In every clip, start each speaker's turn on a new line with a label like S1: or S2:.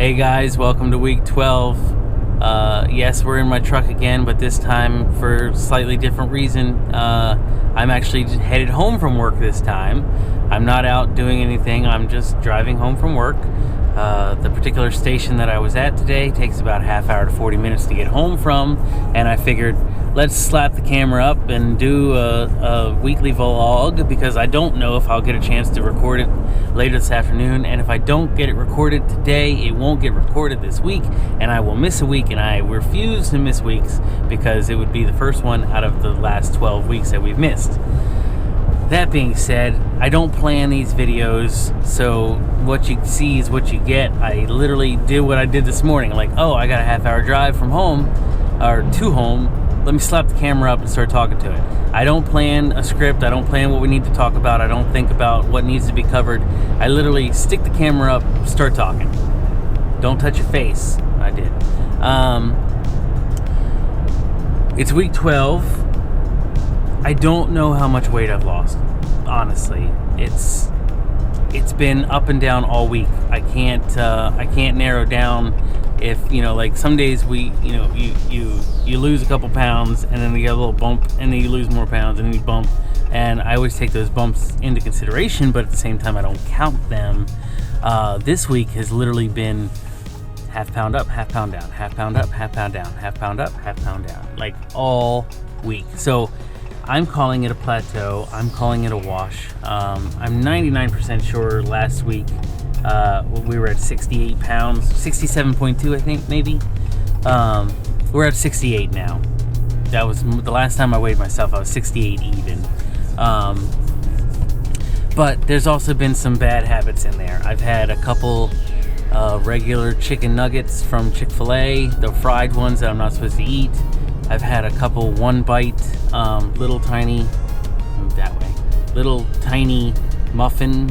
S1: Hey guys, welcome to week 12. Yes, we're in my truck again, but this time for a slightly different reason. I'm actually headed home from work this time. I'm not out doing anything, I'm just driving home from work. The particular station that I was at today takes about a half hour to 40 minutes to get home from, and I figured let's slap the camera up and do a weekly vlog, because I don't know if I'll get a chance to record it later this afternoon, and if I don't get it recorded today, it won't get recorded this week, and I will miss a week, and I refuse to miss weeks because it would be the first one out of the last 12 weeks that we've missed. That being said, I don't plan these videos, so what you see is what you get. I literally did what I did this morning, like, oh, I got a half hour drive from home, or to home, let me slap the camera up and start talking to it. I don't plan a script, I don't plan what we need to talk about, I don't think about what needs to be covered. I literally stick the camera up, start talking. Don't touch your face. I did. It's week 12. I don't know how much weight I've lost, honestly. It's been up and down all week. I can't narrow down if, like some days you lose a couple pounds and then you get a little bump and then you lose more pounds and then you bump, and I always take those bumps into consideration, but at the same time I don't count them. This week has literally been half pound up, half pound down, half pound up, half pound down, half pound up, half pound down, like all week. So I'm calling it a plateau. I'm calling it a wash. I'm 99% sure last week we were at 68 pounds, 67.2 I think, maybe. We're at 68 now. That was the last time I weighed myself. I was 68 even. But there's also been some bad habits in there. I've had a couple regular chicken nuggets from Chick-fil-A, the fried ones that I'm not supposed to eat. I've had a couple one bite, little tiny muffin,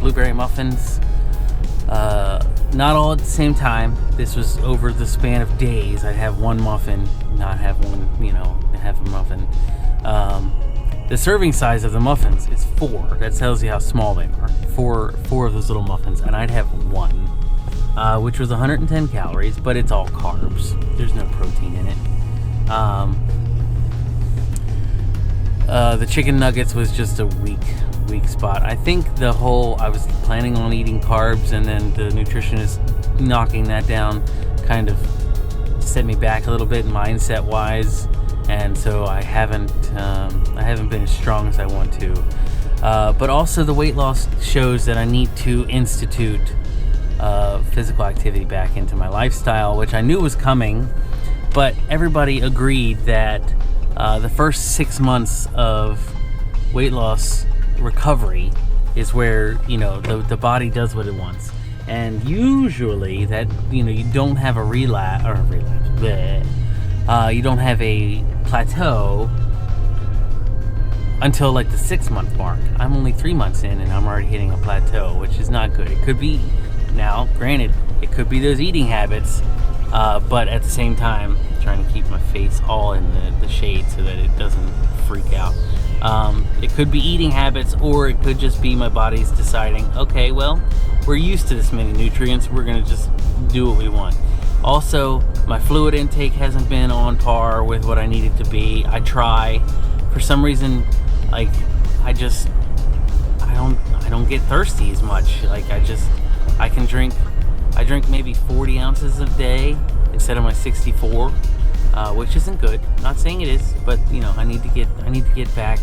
S1: blueberry muffins. Not all at the same time. This was over the span of days. I'd have one muffin, not have one, have a muffin. The serving size of the muffins is 4. That tells you how small they are. Four of those little muffins, and I'd have one, which was 110 calories, but it's all carbs. There's no protein in it. The chicken nuggets was just a weak spot. I think I was planning on eating carbs, and then the nutritionist knocking that down kind of set me back a little bit mindset wise, and so I haven't been as strong as I want to. But also the weight loss shows that I need to institute physical activity back into my lifestyle, which I knew was coming. But everybody agreed that the first 6 months of weight loss recovery is where, the body does what it wants. And usually that, you don't have a relapse, you don't have a plateau until like the 6 month mark. I'm only 3 months in and I'm already hitting a plateau, which is not good. It could be, now, granted, it could be those eating habits. But at the same time, trying to keep my face all in the shade so that it doesn't freak out. It could be eating habits, or it could just be my body's deciding, okay, well, we're used to this many nutrients, we're going to just do what we want. Also, my fluid intake hasn't been on par with what I need it to be. I try. For some reason, like, I don't get thirsty as much. Like, I drink maybe 40 ounces a day instead of my 64, which isn't good. Not saying it is, but I need to get back.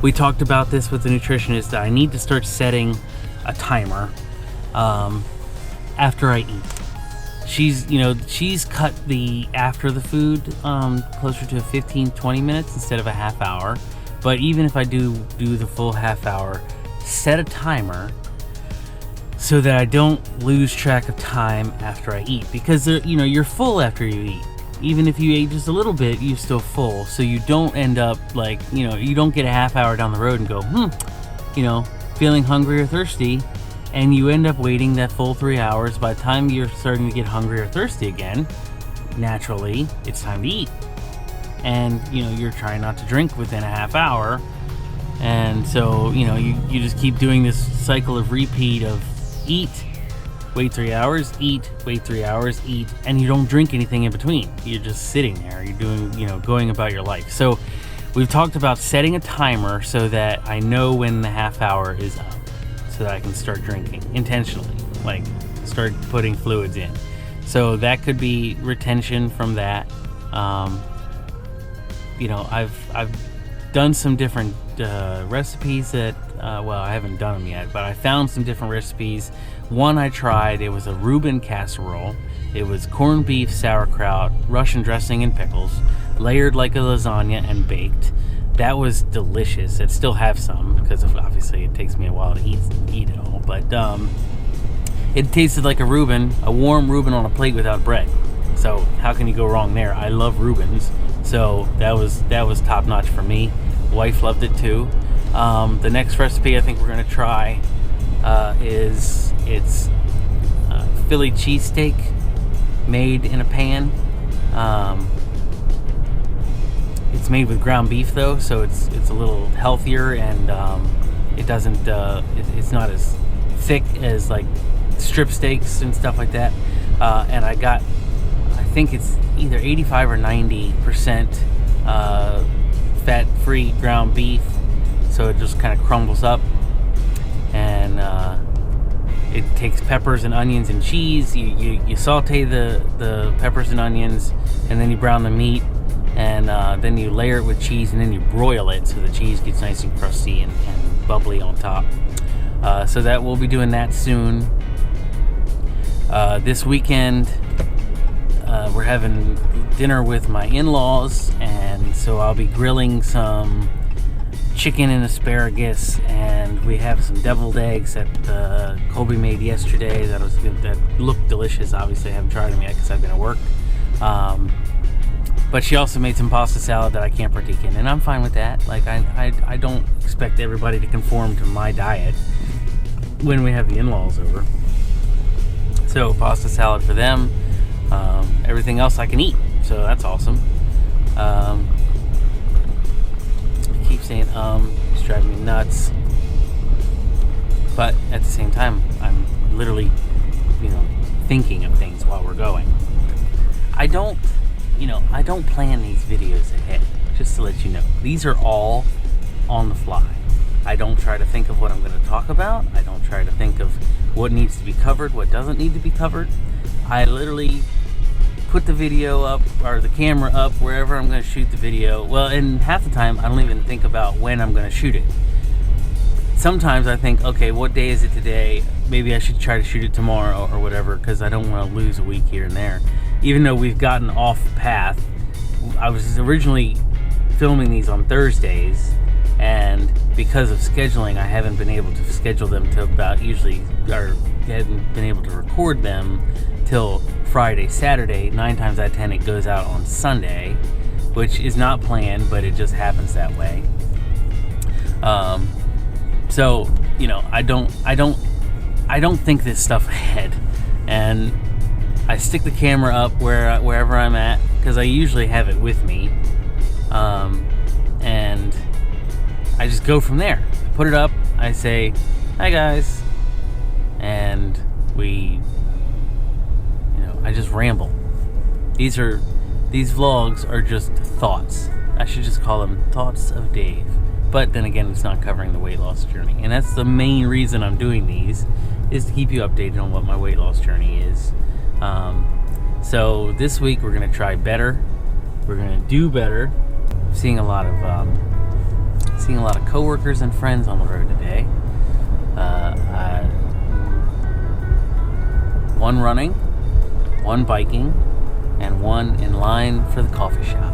S1: We talked about this with the nutritionist, that I need to start setting a timer after I eat. She's cut the after the food closer to 15-20 minutes instead of a half hour. But even if I do the full half hour, set a timer so that I don't lose track of time after I eat, because you're full after you eat. Even if you ate just a little bit, you're still full, so you don't end up like, you don't get a half hour down the road and go, feeling hungry or thirsty, and you end up waiting that full 3 hours. By the time you're starting to get hungry or thirsty again, naturally, it's time to eat. And, you're trying not to drink within a half hour, and so, you just keep doing this cycle of repeat of eat, wait 3 hours, eat, wait 3 hours, eat, and you don't drink anything in between. You're just sitting there. You're doing, going about your life. So we've talked about setting a timer so that I know when the half hour is up, so that I can start drinking intentionally, like start putting fluids in. So that could be retention from that. I've done some different recipes that, I haven't done them yet, but I found some different recipes. One I tried, it was a Reuben casserole. It was corned beef, sauerkraut, Russian dressing, and pickles, layered like a lasagna and baked. That was delicious. I still have some because obviously it takes me a while to eat it all, but it tasted like a Reuben, a warm Reuben on a plate without bread. So how can you go wrong there? I love Reubens, so that was top notch for me. Wife loved it too. The next recipe I think we're gonna try is Philly cheesesteak made in a pan. It's made with ground beef though, so it's a little healthier, and it doesn't it's not as thick as like strip steaks and stuff like that. And I think it's either 85 or 90% fat-free ground beef, so it just kind of crumbles up, and it takes peppers and onions and cheese. You saute the peppers and onions, and then you brown the meat, and then you layer it with cheese, and then you broil it so the cheese gets nice and crusty and bubbly on top. So that we'll be doing that soon. This weekend we're having dinner with my in-laws, and so I'll be grilling some chicken and asparagus, and we have some deviled eggs that Colby made yesterday that looked delicious. Obviously I haven't tried them yet because I've been at work, but she also made some pasta salad that I can't partake in, and I'm fine with that. Like I don't expect everybody to conform to my diet when we have the in-laws over. So pasta salad for them. Everything else I can eat, so that's awesome. I keep saying it's driving me nuts, but at the same time I'm literally thinking of things while we're going. I don't plan these videos ahead, just to let you know. These are all on the fly. I don't try to think of what I'm going to talk about. I don't try to think of what needs to be covered, what doesn't need to be covered. I literally put the video up, or the camera up, wherever I'm going to shoot the video. Well, and half the time I don't even think about when I'm going to shoot it. Sometimes I think, okay, what day is it today? Maybe I should try to shoot it tomorrow or whatever, because I don't want to lose a week here and there. Even though we've gotten off path. I was originally filming these on Thursdays, and because of scheduling, I haven't been able to schedule them till about hadn't been able to record them till Friday, Saturday. 9 times out of 10 it goes out on Sunday, which is not planned, but it just happens that way. So I don't think this stuff ahead, and I stick the camera up wherever I'm at, because I usually have it with me, and I just go from there. Put it up, I say, hi guys, and I just ramble. These vlogs are just thoughts. I should just call them Thoughts of Dave. But then again, it's not covering the weight loss journey. And that's the main reason I'm doing these, is to keep you updated on what my weight loss journey is. So this week we're going to try better. We're going to do better. Seeing a lot of coworkers and friends on the road today. One running, one biking, and one in line for the coffee shop.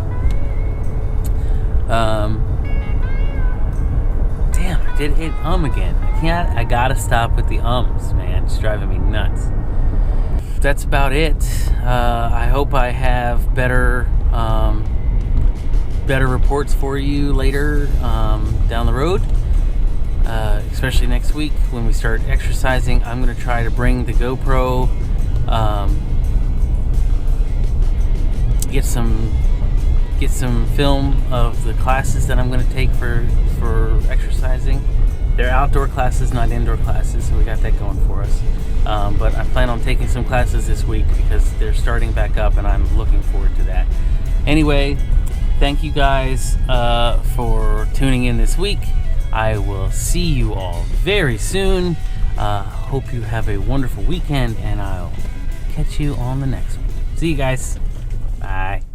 S1: Damn, I did hit again. I gotta stop with the ums, man. It's driving me nuts. That's about it. I hope I have better reports for you later down the road, especially next week when we start exercising. I'm going to try to bring the GoPro, get some film of the classes that I'm going to take for exercising. They're outdoor classes, not indoor classes, so we got that going for us. But I plan on taking some classes this week because they're starting back up, and I'm looking forward to that. Anyway, thank you guys for tuning in this week. I will see you all very soon. Hope you have a wonderful weekend, and I'll catch you on the next one. See you guys. Bye.